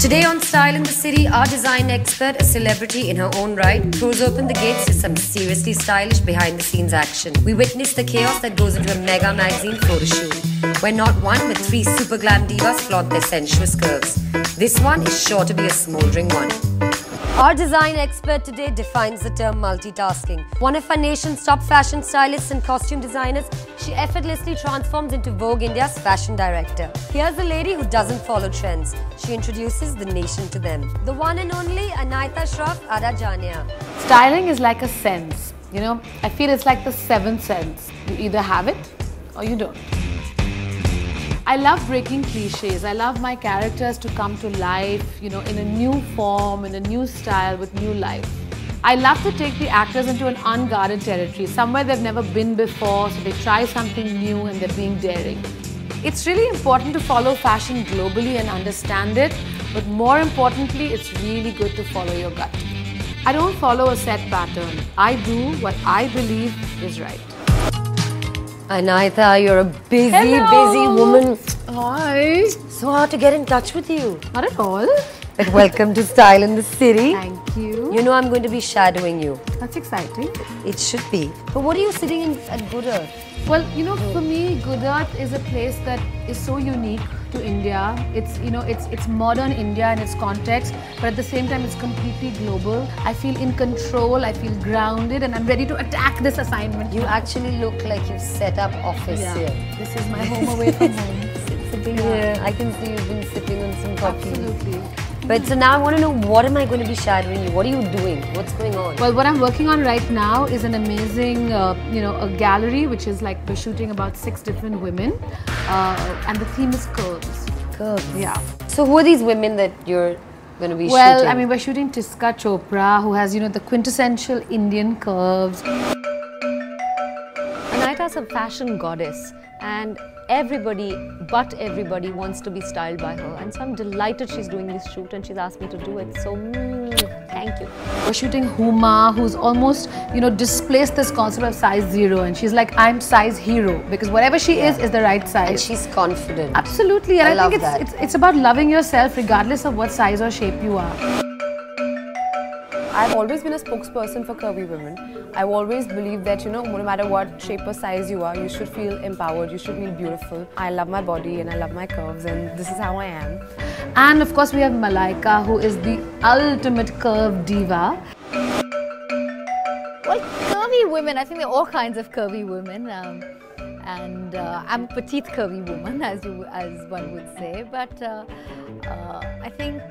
Today on Style in the City, our design expert, a celebrity in her own right, throws open the gates to some seriously stylish behind-the-scenes action. We witness the chaos that goes into a mega magazine photo shoot, where not one but three super glam divas flaunt their sensuous curves. This one is sure to be a smouldering one. Our design expert today defines the term multitasking. One of our nation's top fashion stylists and costume designers, she effortlessly transforms into Vogue India's fashion director. Here's a lady who doesn't follow trends. She introduces the nation to them. The one and only Anaita Shroff Ada Jania. Styling is like a sense. You know, I feel it's like the seventh sense. You either have it or you don't. I love breaking cliches. I love my characters to come to life, you know, in a new form, in a new style, with new life. I love to take the actors into an unguarded territory, somewhere they've never been before, so they try something new and they're being daring. It's really important to follow fashion globally and understand it, but more importantly, it's really good to follow your gut. I don't follow a set pattern. I do what I believe is right. Anaita, you're a busy woman. Hi. So hard to get in touch with you. Not at all. But welcome to Style in the City. Thank you. You know I'm going to be shadowing you. That's exciting. It should be. But what are you sitting at Good Earth? Well, you know, for me, Good Earth is a place that is so unique to India. It's, you know, it's modern India in its context, but at the same time, it's completely global. I feel in control, I feel grounded, and I'm ready to attack this assignment. You actually look like you've set up office here. This is my home away from home. Sitting here. I can see you've been sipping on some coffee. Absolutely. But so now I want to know, what am I going to be shadowing you? What are you doing? What's going on? Well, what I'm working on right now is an amazing, you know, a gallery, which is like we're shooting about 6 different women, and the theme is curves. Curves? Yeah. So who are these women that you're going to be shooting? Well, I mean, we're shooting Tiska Chopra, who has, you know, the quintessential Indian curves. Anaita's a fashion goddess, and everybody wants to be styled by her, and so I'm delighted she's doing this shoot and she's asked me to do it, so thank you. We're shooting Huma, who's almost, you know, displaced this concept of size 0, and she's like, I'm size hero, because whatever she is the right size. And she's confident. Absolutely, and I think it's about loving yourself regardless of what size or shape you are. I've always been a spokesperson for curvy women. I've always believed that, you know, no matter what shape or size you are, you should feel empowered, you should feel beautiful. I love my body and I love my curves, and this is how I am. And of course we have Malaika, who is the ultimate curve diva. Well, curvy women, I think there are all kinds of curvy women. And I'm a petite curvy woman, as one would say, but I think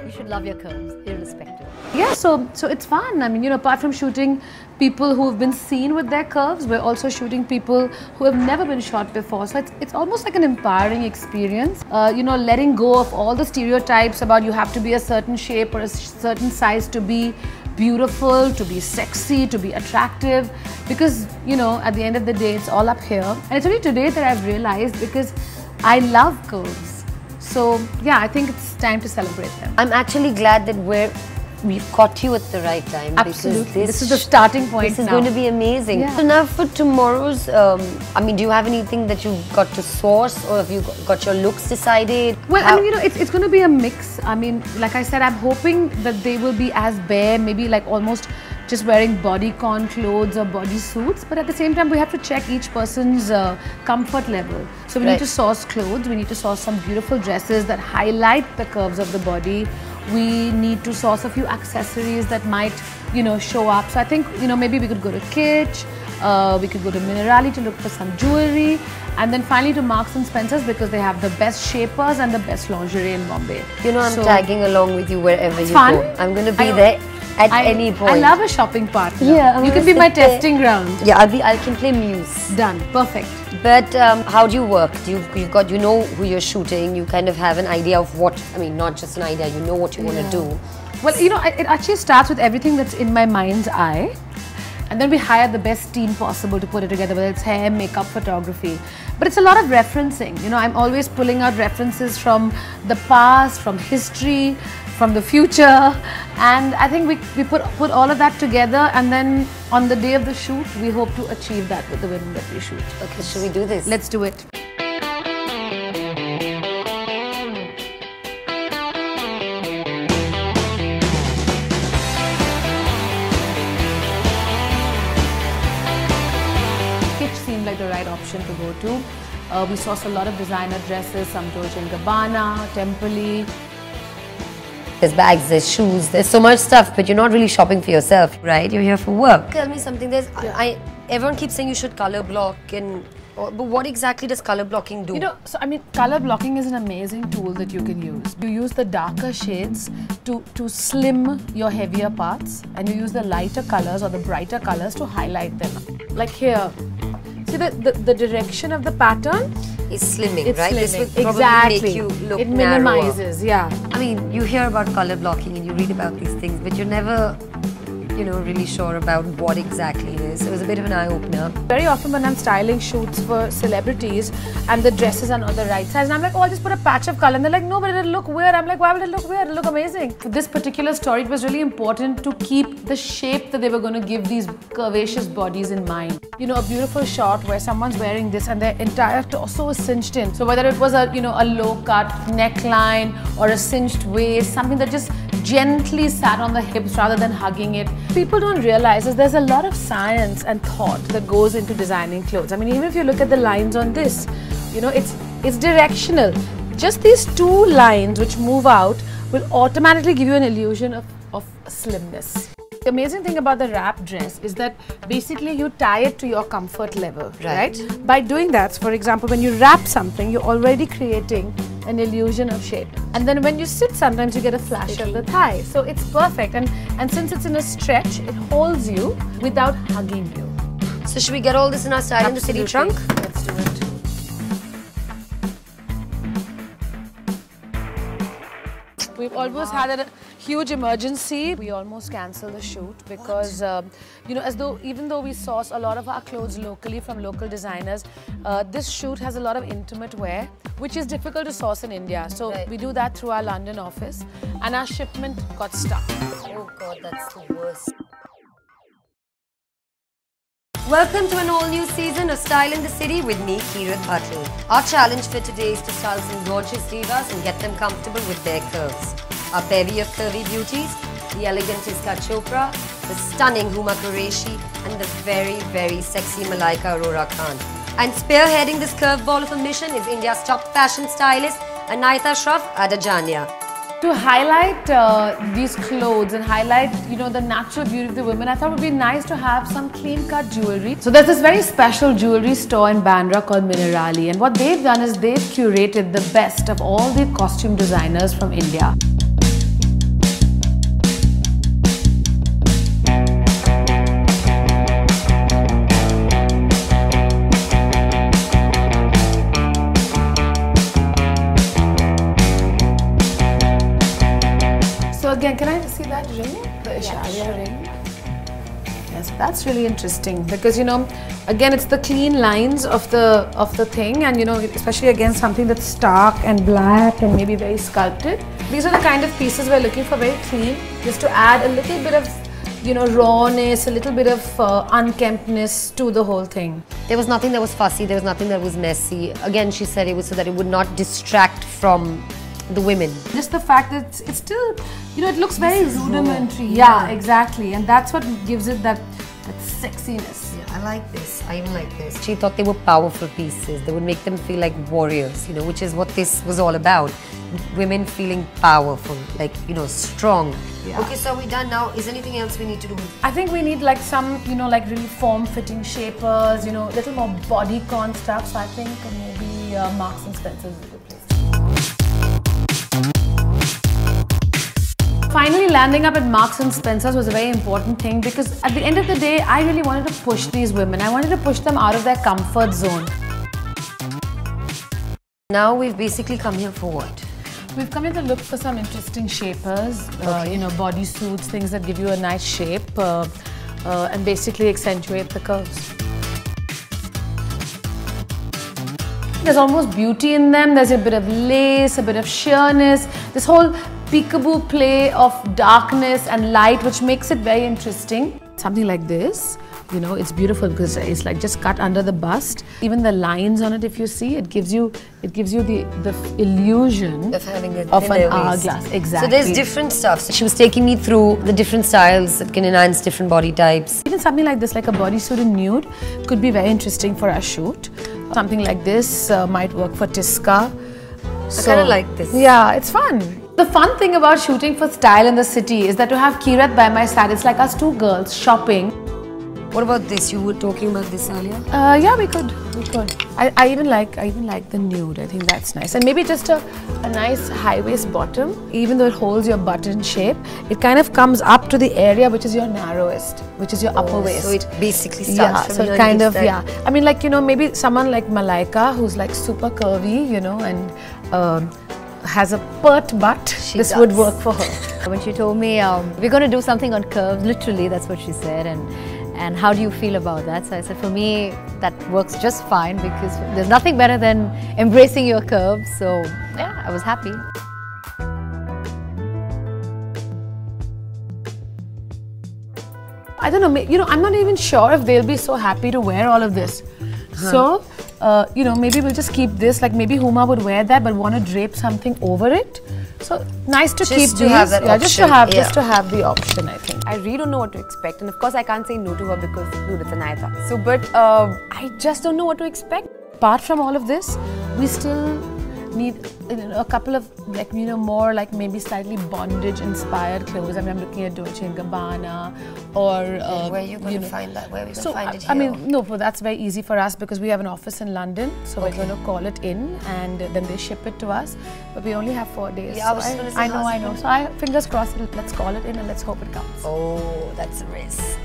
you should love your curves, irrespective. Yeah, so it's fun. I mean, you know, apart from shooting people who have been seen with their curves, we're also shooting people who have never been shot before. So it's almost like an empowering experience. You know, letting go of all the stereotypes about you have to be a certain shape or a certain size to be beautiful, to be sexy, to be attractive. Because, you know, at the end of the day, it's all up here. And it's only today that I've realized, because I love curves. So yeah, I think it's time to celebrate them. I'm actually glad that we've caught you at the right time. Absolutely. This is the starting point. This is going to be amazing. Yeah. So now for tomorrow's, I mean, do you have anything that you've got to source, or have you got your looks decided? Well, I mean, you know, it's going to be a mix. I mean, like I said, I'm hoping that they will be as bare, maybe like almost just wearing bodycon clothes or body suits, but at the same time we have to check each person's comfort level. So we need to source clothes, we need to source some beautiful dresses that highlight the curves of the body. We need to source a few accessories that might, you know, show up. So I think, you know, maybe we could go to Kitsch, we could go to Minerali to look for some jewelry, and then finally to Marks and Spencer's, because they have the best shapers and the best lingerie in Bombay. You know, I'm tagging along with you wherever you go. I'm going to be there at any point. I love a shopping partner. Yeah, you can be my testing ground. Yeah, I can play Muse. Done. Perfect. But how do you work? You know who you're shooting. You kind of have an idea of what. I mean, not just an idea. You know what you want to do. Well, you know, it actually starts with everything that's in my mind's eye, and then we hire the best team possible to put it together, whether it's hair, makeup, photography. But it's a lot of referencing. You know, I'm always pulling out references from the past, from history, from the future, and I think we put all of that together, and then on the day of the shoot we hope to achieve that with the women that we shoot. Okay, should we do this? Let's do it. option to go to. We source a lot of designer dresses, some Dolce & Gabbana, Temple. There's bags, there's shoes, there's so much stuff, but you're not really shopping for yourself, right? You're here for work. Tell me something, everyone keeps saying you should color block, but what exactly does color blocking do? You know, so I mean, color blocking is an amazing tool that you can use. You use the darker shades to slim your heavier parts, and you use the lighter colors or the brighter colors to highlight them. Like here, see the direction of the pattern? Is slimming, it's right? Slimming. This would probably Exactly. make you look It narrower. minimizes, yeah. I mean, you hear about color blocking and you read about these things, but you're never, you know, really sure about what exactly it is. So it was a bit of an eye-opener. Very often when I'm styling shoots for celebrities and the dresses are not the right size, and I'm like, oh, I'll just put a patch of color. And they're like, no, but it'll look weird. I'm like, why would it look weird? It'll look amazing. For this particular story, it was really important to keep the shape that they were going to give these curvaceous bodies in mind. You know, a beautiful shot where someone's wearing this and their entire torso is cinched in. So whether it was a, you know, a low-cut neckline or a cinched waist, something that just gently sat on the hips rather than hugging it. People don't realize is there's a lot of science and thought that goes into designing clothes. I mean, even if you look at the lines on this, you know, it's directional. Just these two lines which move out will automatically give you an illusion of slimness. The amazing thing about the wrap dress is that basically you tie it to your comfort level, right? By doing that, for example, when you wrap something, you're already creating an illusion of shape. And then when you sit, sometimes you get a flash of the thigh. So it's perfect. And since it's in a stretch, it holds you without hugging you. So should we get all this in our Style in the City trunk? Let's do it. We've almost had a huge emergency. We almost cancelled the shoot because, you know, even though we source a lot of our clothes locally from local designers, this shoot has a lot of intimate wear, which is difficult to source in India. So we do that through our London office, and our shipment got stuck. Oh God, that's the worst. Welcome to an all-new season of Style in the City with me, Kirat Bhatle. Our challenge for today is to style some gorgeous divas and get them comfortable with their curves. Our bevy of curvy beauties, the elegant Iska Chopra, the stunning Huma Qureshi, and the very, very sexy Malaika Arora Khan. And spearheading this curveball of a mission is India's top fashion stylist, Anayata Shroff Adajania. To highlight these clothes and highlight, you know, the natural beauty of the women, I thought it would be nice to have some clean-cut jewelry. So there's this very special jewelry store in Bandra called Minerali, and what they've done is they've curated the best of all the costume designers from India. So again, can I see that ring? The Isharia ring? Yes, that's really interesting because, you know, again, it's the clean lines of the thing, and, you know, especially against something that's stark and black and maybe very sculpted. These are the kind of pieces we're looking for, very clean, just to add a little bit of, you know, rawness, a little bit of unkemptness to the whole thing. There was nothing that was fussy, there was nothing that was messy. Again, she said it was so that it would not distract from the women. Just the fact that it's still, you know, it looks very rudimentary. Yeah, exactly. And that's what gives it that sexiness. Yeah, I like this. I even like this. She thought they were powerful pieces. They would make them feel like warriors, you know, which is what this was all about. Women feeling powerful, like, you know, strong. Yeah. Okay, so are we done now? Is anything else we need to do? I think we need like some, you know, like really form-fitting shapers, you know, a little more bodycon stuff. So I think maybe Marks and Spencer's is a good place. Finally landing up at Marks and Spencer's was a very important thing because at the end of the day, I really wanted to push these women. I wanted to push them out of their comfort zone. Now we've basically come here for what? We've come here to look for some interesting shapers, you know, bodysuits, things that give you a nice shape and basically accentuate the curves. There's almost beauty in them. There's a bit of lace, a bit of sheerness, this whole peekaboo play of darkness and light, which makes it very interesting. Something like this, you know, it's beautiful because it's like just cut under the bust. Even the lines on it, if you see, it gives you the illusion of having an hourglass. Exactly. So there's different stuff. So she was taking me through the different styles that can enhance different body types. Even something like this, like a bodysuit in nude, could be very interesting for our shoot. something like this might work for Tiska. I kind of like this. Yeah, it's fun. The fun thing about shooting for Style in the City is that to have Kirat by my side, it's like us two girls shopping. What about this? You were talking about this earlier. Yeah, we could. I even like the nude. I think that's nice. And maybe just a nice high waist bottom. Even though it holds your butt in shape, it kind of comes up to the area which is your narrowest, which is your upper waist. So it basically starts from so here kind of, there. yeah. I mean, like, you know, maybe someone like Malaika who's like super curvy, you know, and has a pert butt. This would work for her. When she told me we're going to do something on curves, literally that's what she said, and how do you feel about that? So I said, for me, that works just fine because there's nothing better than embracing your curves. So yeah, I was happy. I don't know, you know, I'm not even sure if they'll be so happy to wear all of this. So, you know, maybe we'll just keep this, like maybe Huma would wear that but want to drape something over it. So, nice to keep these. Have that option. Just to have the option, I think. I really don't know what to expect, and of course I can't say no to her because dude, it's Anayata. So, but I just don't know what to expect. Apart from all of this, we still need a couple of, like, you know, more like maybe slightly bondage inspired clothes. I mean, I'm looking at Dolce & Gabbana or where are you going to find that? Where are we going to find it here? I mean, no, but that's very easy for us because we have an office in London, so we're going to call it in and then they ship it to us. But we only have 4 days. Yeah, so I know. So fingers crossed, let's call it in and let's hope it comes. Oh, that's a risk.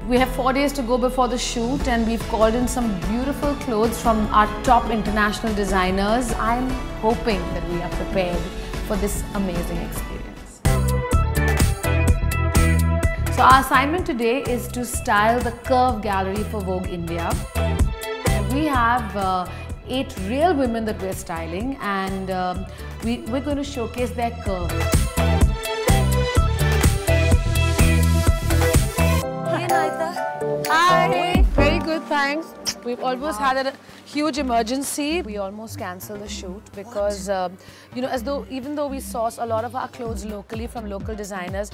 We have 4 days to go before the shoot and we've called in some beautiful clothes from our top international designers. I'm hoping that we are prepared for this amazing experience. So our assignment today is to style the Curve Gallery for Vogue India. And we have 8 real women that we're styling and we're going to showcase their curve. Hi. Very good, thanks. We've almost had a huge emergency. We almost cancelled the shoot because, you know, even though we source a lot of our clothes locally from local designers,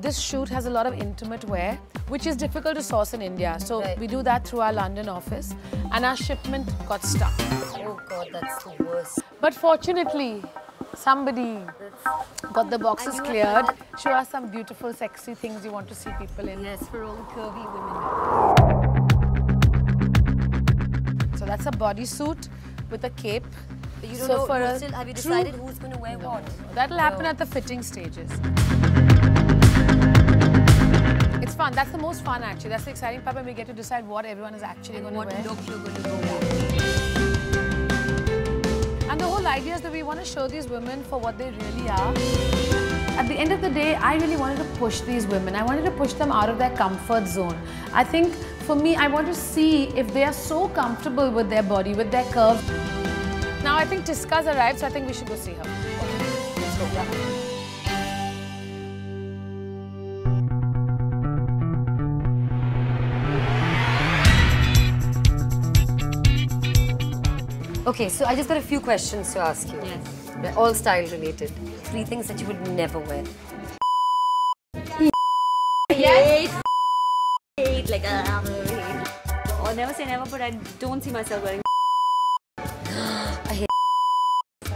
this shoot has a lot of intimate wear, which is difficult to source in India. So we do that through our London office, and our shipment got stuck. Oh God, that's the worst. But fortunately, somebody got the boxes cleared. Show us some beautiful, sexy things you want to see people in. Yes, for all curvy women. So that's a bodysuit with a cape. But you don't know, have you decided who's going to wear what? That'll happen at the fitting stages. It's fun. That's the most fun, actually. That's the exciting part when we get to decide what everyone is actually going to wear. What look you're going to go with. And the whole idea is that we want to show these women for what they really are. At the end of the day, I really wanted to push these women. I wanted to push them out of their comfort zone. I think, for me, I want to see if they are so comfortable with their body, with their curves. Now, I think Tiska's arrived, so I think we should go see her. Okay, let's go. Yeah. Okay, so I just got a few questions to ask you. Yes. They're all style related. 3 things that you would never wear. Hate, like or never say never, but I don't see myself wearing. I hate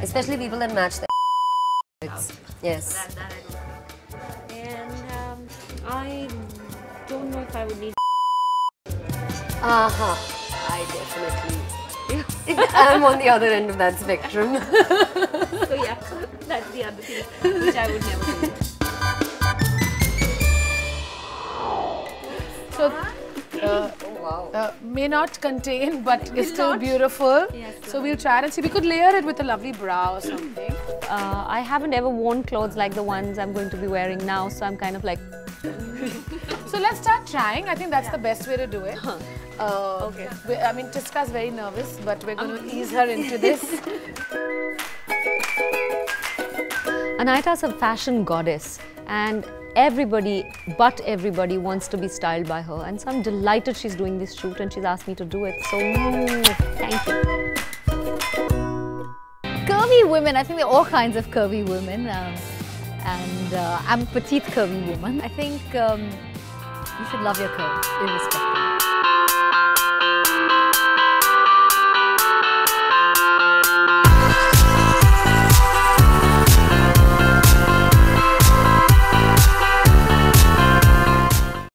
especially people that match their yes. That I don't like. And I don't know if I would need. I definitely. I'm on the other end of that spectrum. So yeah, that's the other thing which I would never do. So, may not contain, but is still beautiful. Yes, so we'll try it and see. We could layer it with a lovely bra or something. I haven't ever worn clothes like the ones I'm going to be wearing now, so I'm kind of like. So let's start trying. I think that's the best way to do it. Okay. I mean, Tiska's very nervous, but we're going to ease her into this. Anayata's a fashion goddess, and everybody but everybody wants to be styled by her, and so I'm delighted she's doing this shoot and she's asked me to do it. So thank you. Curvy women, I think there are all kinds of curvy women, and I'm a petite curvy woman. I think you should love your curves, irrespective.